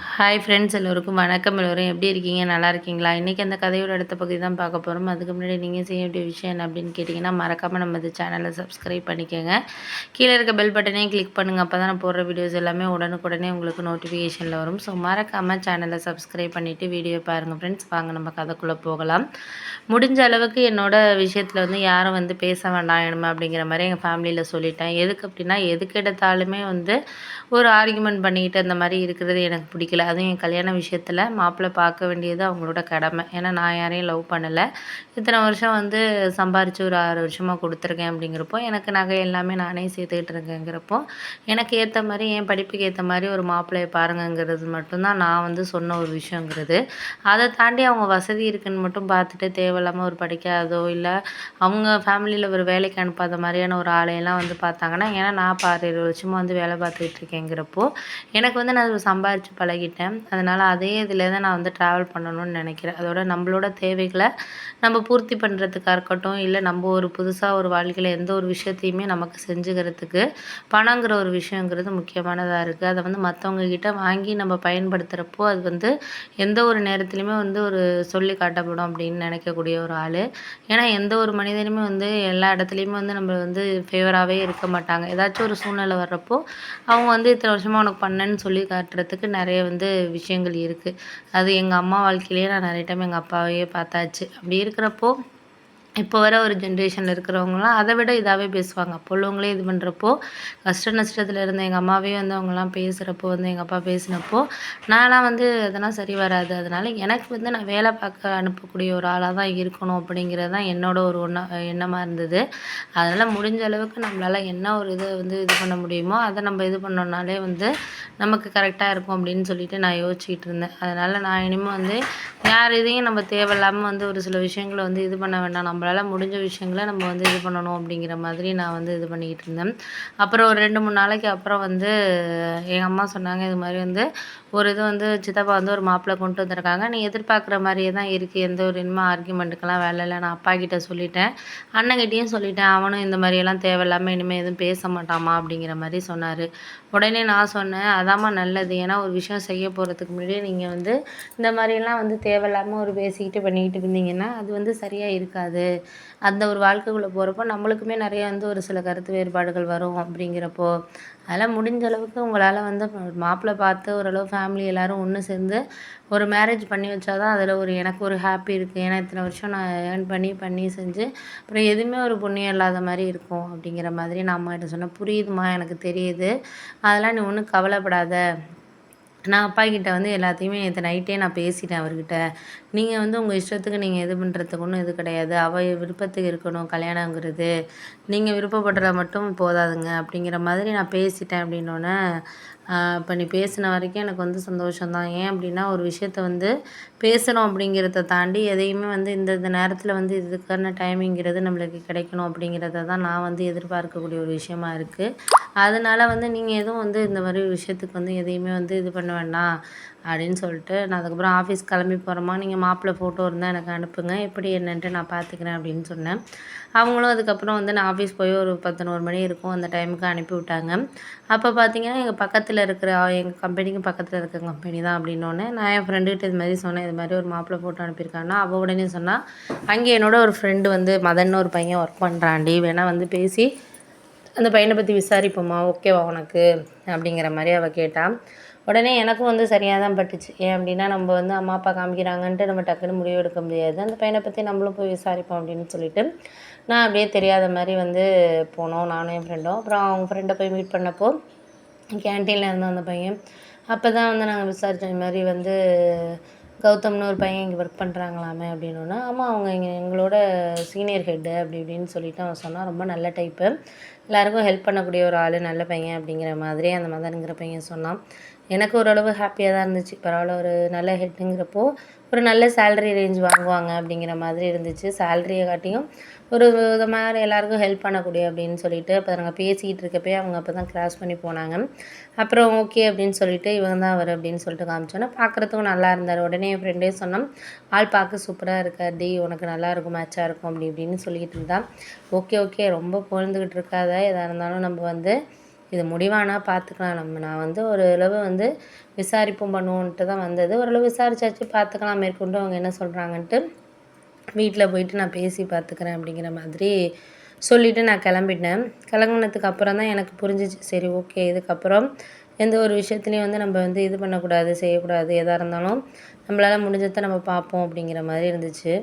Hi friends எல்லோருக்கும் வணக்கம். எல்லோரும் எப்படி இருக்கீங்க? நல்லா இருக்கீங்களா? இன்றைக்கி அந்த கதையோட அடுத்த பகுதி தான் பார்க்க போகிறோம். அதுக்கு முன்னாடி நீங்கள் செய்ய வேண்டிய விஷயம் என்ன அப்படின்னு கேட்டிங்கன்னா, மறக்காமல் நம்ம இந்த சேனலை சப்ஸ்கிரைப் பண்ணிக்கோங்க. கீழே இருக்க பெல் பட்டனையும் கிளிக் பண்ணுங்கள். அப்போ தான் நான் போடுற வீடியோஸ் எல்லாமே உடனுக்குடனே உங்களுக்கு நோட்டிஃபிகேஷனில் வரும். ஸோ மறக்காமல் சேனலை சப்ஸ்கிரைப் பண்ணிவிட்டு வீடியோ பாருங்கள் ஃப்ரெண்ட்ஸ். வாங்க நம்ம கதைக்குள்ளே போகலாம். முடிஞ்ச அளவுக்கு என்னோட விஷயத்தில் வந்து யாரும் வந்து பேச வேண்டாம் என்னமா அப்படிங்கிற மாதிரி எங்கள் ஃபேமிலியில் சொல்லிட்டேன். எதுக்கு அப்படின்னா, எதுக்கு எடுத்தாலுமே வந்து ஒரு ஆர்கியூமெண்ட் பண்ணிக்கிட்டு அந்த மாதிரி இருக்கிறது எனக்கு பிடிக்கல. அதுவும் என் கல்யாண விஷயத்தில் மாப்பிள்ளை பார்க்க வேண்டியது அவங்களோட கடமை. ஏன்னா நான் யாரையும் லவ் பண்ணலை. இத்தனை வருஷம் வந்து சம்பாரித்து ஒரு 6 வருஷமாக கொடுத்துருக்கேன். அப்படிங்கிறப்போ எனக்கு நகை எல்லாமே நானே சேர்த்துக்கிட்டு இருக்கேங்கிறப்போ எனக்கு ஏற்ற மாதிரி என் படிப்புக்கு ஏற்ற மாதிரி ஒரு மாப்பிள்ளையை பாருங்கங்கிறது மட்டும்தான் நான் வந்து சொன்ன ஒரு விஷயங்கிறது. அதை தாண்டி அவங்க வசதி இருக்குன்னு மட்டும் பார்த்துட்டு தேவையில்லாமல் ஒரு படிக்காதோ இல்லை அவங்க ஃபேமிலியில் ஒரு வேலைக்கு அனுப்பாத மாதிரியான ஒரு ஆளையெல்லாம் வந்து பார்த்தாங்கன்னா, ஏன்னா நான் 6 வருஷமாக வந்து வேலை பார்த்துக்கிட்டு இருக்கேங்கிறப்போ எனக்கு வந்து நான் சம்பாரித்து பழகிட்டேன். அதனால் அதே இதில் தான் நான் வந்து ட்ராவல் பண்ணணும்னு நினைக்கிறேன். அதோட நம்மளோட தேவைகளை நம்ம பூர்த்தி பண்ணுறதுக்காக இருக்கட்டும், இல்லை நம்ம ஒரு புதுசாக ஒரு வாழ்க்கையில் எந்த ஒரு விஷயத்தையுமே நமக்கு செஞ்சுக்கிறதுக்கு பணங்கிற ஒரு விஷயங்கிறது முக்கியமானதாக இருக்குது. அதை வந்து மற்றவங்க கிட்ட வாங்கி நம்ம பயன்படுத்துகிறப்போ அது வந்து எந்த ஒரு நேரத்துலையுமே வந்து ஒரு சொல்லி காட்டப்படும் அப்படின்னு நினைக்கக்கூடிய ஒரு ஆள். ஏன்னா எந்த ஒரு மனிதனுமே வந்து எல்லா இடத்துலையுமே வந்து நம்ம வந்து ஃபேவராகவே இருக்க மாட்டாங்க. ஏதாச்சும் ஒரு சூழ்நிலை வர்றப்போ அவங்க வந்து இத்தனை வருஷமாக உனக்கு பண்ணேன்னு சொல்லி காட்டுறதுக்கு நிறைய வந்து விஷயங்கள் இருக்குது. அது எங்கள் அம்மா வாழ்க்கையிலேயே நான் நிறைய டைம் எங்கள் அப்பாவையே பார்த்தாச்சு. அப்படி இருக்கிறப்போ இப்போ வர ஒரு ஜென்ரேஷனில் இருக்கிறவங்களாம் அதை விட இதாகவே பேசுவாங்க. அப்போ உள்ளவங்களே இது பண்ணுறப்போ கஷ்ட நஷ்டத்தில் இருந்த எங்கள் அம்மாவே வந்து அவங்களாம் பேசுகிறப்போ வந்து எங்கள் அப்பா பேசினப்போ நான்லாம் வந்து அதெல்லாம் சரி வராது. அதனால் எனக்கு வந்து நான் வேலை பார்க்க அனுப்பக்கூடிய ஒரு ஆளாக தான் இருக்கணும் அப்படிங்கிறது தான் என்னோட ஒரு எண்ணமாக இருந்தது. அதனால் முடிஞ்ச அளவுக்கு நம்மளால் என்ன ஒரு இதை வந்து இது பண்ண முடியுமோ அதை நம்ம இது பண்ணோம்னாலே வந்து நமக்கு கரெக்டாக இருக்கும் அப்படின்னு சொல்லிட்டு நான் யோசிச்சுக்கிட்டு இருந்தேன். அதனால் நான் இனிமேல் வந்து யார் இதையும் நம்ம தேவையில்லாமல் வந்து ஒரு சில விஷயங்களை வந்து இது பண்ண வேண்டாம். நம்மளால் முடிஞ்ச விஷயங்களை நம்ம வந்து இது பண்ணணும் அப்படிங்கிற மாதிரி நான் வந்து இது பண்ணிக்கிட்டு இருந்தேன். அப்புறம் ஒரு 2, 3 நாளைக்கு அப்புறம் வந்து எங்கள் அம்மா சொன்னாங்க, இது மாதிரி வந்து ஒரு இது வந்து சித்தப்பா வந்து ஒரு மாப்பிள்ளை கொண்டு வந்திருக்காங்க. நீ எதிர்பார்க்குற மாதிரியே தான் இருக்குது. எந்த ஒரு இனிமே ஆர்கியூமெண்ட்டுக்கெல்லாம் வேலை இல்லை. நான் அப்பா கிட்ட சொல்லிட்டேன், அண்ணங்கிட்டேயும் சொல்லிட்டேன். அவனும் இந்த மாதிரியெல்லாம் தேவையில்லாமல் இனிமேல் எதுவும் பேச மாட்டாமா அப்படிங்கிற மாதிரி சொன்னார். உடனே நான் சொன்னேன், அதாம்மா நல்லது. ஏன்னா ஒரு விஷயம் செய்ய போகிறதுக்கு முன்னாடியே நீங்கள் வந்து இந்த மாதிரியெல்லாம் வந்து தேவையில்லாமல் ஒரு பேசிக்கிட்டு பண்ணிக்கிட்டு இருந்தீங்கன்னா அது வந்து சரியாக இருக்காது. அந்த ஒரு வாழ்க்கைக்குள்ளே போகிறப்போ நம்மளுக்குமே நிறைய வந்து ஒரு சில கருத்து வேறுபாடுகள் வரும் அப்படிங்கிறப்போ அதெல்லாம் முடிஞ்ச அளவுக்கு உங்களால் வந்து மாப்பிள்ளை பார்த்து ஓரளவு ஃபேமிலி எல்லோரும் ஒன்று சேர்ந்து ஒரு மேரேஜ் பண்ணி வச்சா தான் அதில் ஒரு எனக்கு ஒரு ஹாப்பி இருக்குது. ஏன்னா இத்தனை வருஷம் நான் ஏர்ன் பண்ணி செஞ்சு அப்புறம் எதுவுமே ஒரு புண்ணியம் இல்லாத மாதிரி இருக்கும் அப்படிங்கிற மாதிரி நான் அம்மாகிட்ட சொன்னேன். புரியுதுமா, எனக்கு தெரியுது. அதெல்லாம் நீ ஒன்றும் கவலைப்படாத. நான் அப்பாக்கிட்ட வந்து எல்லாத்தையுமே நேற்று நைட்டே நான் பேசிட்டேன் அவர்கிட்ட. நீங்கள் வந்து உங்கள் இஷ்டத்துக்கு நீங்கள் இது பண்ணுறதுக்கு ஒன்றும் இது கிடையாது. அவள் விருப்பத்துக்கு இருக்கணும் கல்யாணங்கிறது. நீங்கள் விருப்பப்படுறத மட்டும் போதாதுங்க அப்படிங்கிற மாதிரி நான் பேசிட்டேன் அப்படின்னோடனே, இப்போ நீ பேசின வரைக்கும் எனக்கு வந்து சந்தோஷம் தான். ஏன் அப்படின்னா ஒரு விஷயத்த வந்து பேசணும் அப்படிங்கிறத தாண்டி எதையுமே வந்து இந்த இந்த நேரத்தில் வந்து இதுக்கான டைமிங்கிறது நம்மளுக்கு கிடைக்கணும் அப்படிங்கிறத தான் நான் வந்து எதிர்பார்க்கக்கூடிய ஒரு விஷயமா இருக்குது. அதனால வந்து நீங்கள் எதுவும் வந்து இந்த மாதிரி விஷயத்துக்கு வந்து எதையுமே வந்து இது பண்ண வேண்டாம் அப்படின்னு சொல்லிட்டு, நான் அதுக்கப்புறம் ஆஃபீஸ் கிளம்பி போகிறோமா, நீங்கள் மாப்பிள்ளை ஃபோட்டோ இருந்தால் எனக்கு அனுப்புங்க, எப்படி என்னன்ட்டு நான் பார்த்துக்கிறேன் அப்படின்னு சொன்னேன். அவங்களும் அதுக்கப்புறம் வந்து நான் ஆஃபீஸ் போய் ஒரு 11 மணி இருக்கும் அந்த டைமுக்கு அனுப்பி விட்டாங்க. அப்போ பார்த்தீங்கன்னா எங்கள் பக்கத்தில் இருக்கிற எங்கள் கம்பெனிக்கு பக்கத்தில் இருக்கிற கம்பெனி தான் அப்படின்னோடனே நான் என் ஃப்ரெண்டுகிட்ட இது மாதிரி சொன்னேன், இது மாதிரி ஒரு மாப்பிள்ளை ஃபோட்டோ அனுப்பியிருக்காங்கன்னா அவள் உடனே சொன்னால், அங்கே என்னோட ஒரு ஃப்ரெண்டு வந்து மதன்னு ஒரு பையன் ஒர்க் பண்ணுறான்டி, வேணால் வந்து பேசி அந்த பையனை பற்றி விசாரிப்போம்மா, ஓகேவா உனக்கு அப்படிங்கிற மாதிரி அவள் கேட்டாள். உடனே எனக்கும் வந்து சரியாக தான் பட்டுச்சு. ஏன் அப்படின்னா நம்ம வந்து அம்மா அப்பா காமிக்கிறாங்கன்ட்டு நம்ம டக்குன்னு முடிவு எடுக்க முடியாது. அந்த பையனை பற்றி நம்மளும் போய் விசாரிப்போம் அப்படின்னு சொல்லிட்டு நான் அப்படியே தெரியாத மாதிரி வந்து போனோம் நானும் என் ஃப்ரெண்டும். அப்புறம் அவங்க ஃப்ரெண்டை போய் மீட் பண்ணப்போ கேன்டீனில் இருந்தான் அந்த பையன். அப்போ தான் வந்து நாங்கள் விசாரித்தோம், இது மாதிரி வந்து கௌதம்னு ஒரு பையன் இங்கே ஒர்க் பண்ணுறாங்களாமே அப்படின்னோன்னா, ஆமாம் அவங்க எங்களோட சீனியர் ஹெட்டு அப்படி இப்படின்னு சொல்லிட்டு அவன் சொன்னான். ரொம்ப நல்ல டைப்பு, எல்லாருக்கும் ஹெல்ப் பண்ணக்கூடிய ஒரு ஆள், நல்ல பையன் அப்படிங்கிற மாதிரி அந்த மதனுங்கிற பையன் சொன்னான். எனக்கு ஓரளவு ஹாப்பியாக தான் இருந்துச்சு. பரவாயில்ல, ஒரு நல்ல ஹெட்டுங்கிறப்போ ஒரு நல்ல சேலரி ரேஞ்ச் வாங்குவாங்க அப்படிங்கிற மாதிரி இருந்துச்சு. சேலரியை காட்டியும் ஒரு விதமாக எல்லாருக்கும் ஹெல்ப் பண்ணக்கூடிய அப்படின்னு சொல்லிட்டு அப்போ நாங்கள் பேசிக்கிட்டு இருக்கப்பயே அவங்க அப்போ தான் கிராஸ் பண்ணி போனாங்க. அப்புறம் ஓகே அப்படின்னு சொல்லிட்டு இவங்க தான் அவர் அப்படின்னு சொல்லிட்டு காமிச்சோன்னா பார்க்குறதுக்கும் நல்லா இருந்தார். உடனே என் ஃப்ரெண்டே சொன்னோம், ஆள் பார்க்க சூப்பராக இருக்கார் டி, உனக்கு நல்லாயிருக்கும் மேட்சாக இருக்கும் அப்படி இப்படின்னு சொல்லிக்கிட்டு இருந்தான். ஓகே ஓகே, ரொம்ப புகழ்ந்துக்கிட்டு இருக்காத, எதாக இருந்தாலும் நம்ம வந்து இது முடிவானா பார்த்துக்கலாம். நான் வந்து ஓரளவு வந்து விசாரிப்பும் பண்ணுவோன்ட்டு தான் வந்தது. ஓரளவு விசாரிச்சாச்சு, பார்த்துக்கலாம் மேற்கொண்டு அவங்க என்ன சொல்கிறாங்கன்ட்டு. வீட்டில் போயிட்டு நான் பேசி பார்த்துக்கிறேன் அப்படிங்கிற மாதிரி சொல்லிவிட்டு நான் கிளம்பிட்டேன். கிளம்புனதுக்கு அப்புறம் தான் எனக்கு புரிஞ்சிச்சு. சரி, ஓகே, இதுக்கப்புறம் எந்த ஒரு விஷயத்துலையும் வந்து நம்ம வந்து இது பண்ணக்கூடாது, செய்யக்கூடாது. எதாக இருந்தாலும் நம்மளால் முடிஞ்சதை நம்ம பார்ப்போம் அப்படிங்கிற மாதிரி இருந்துச்சு.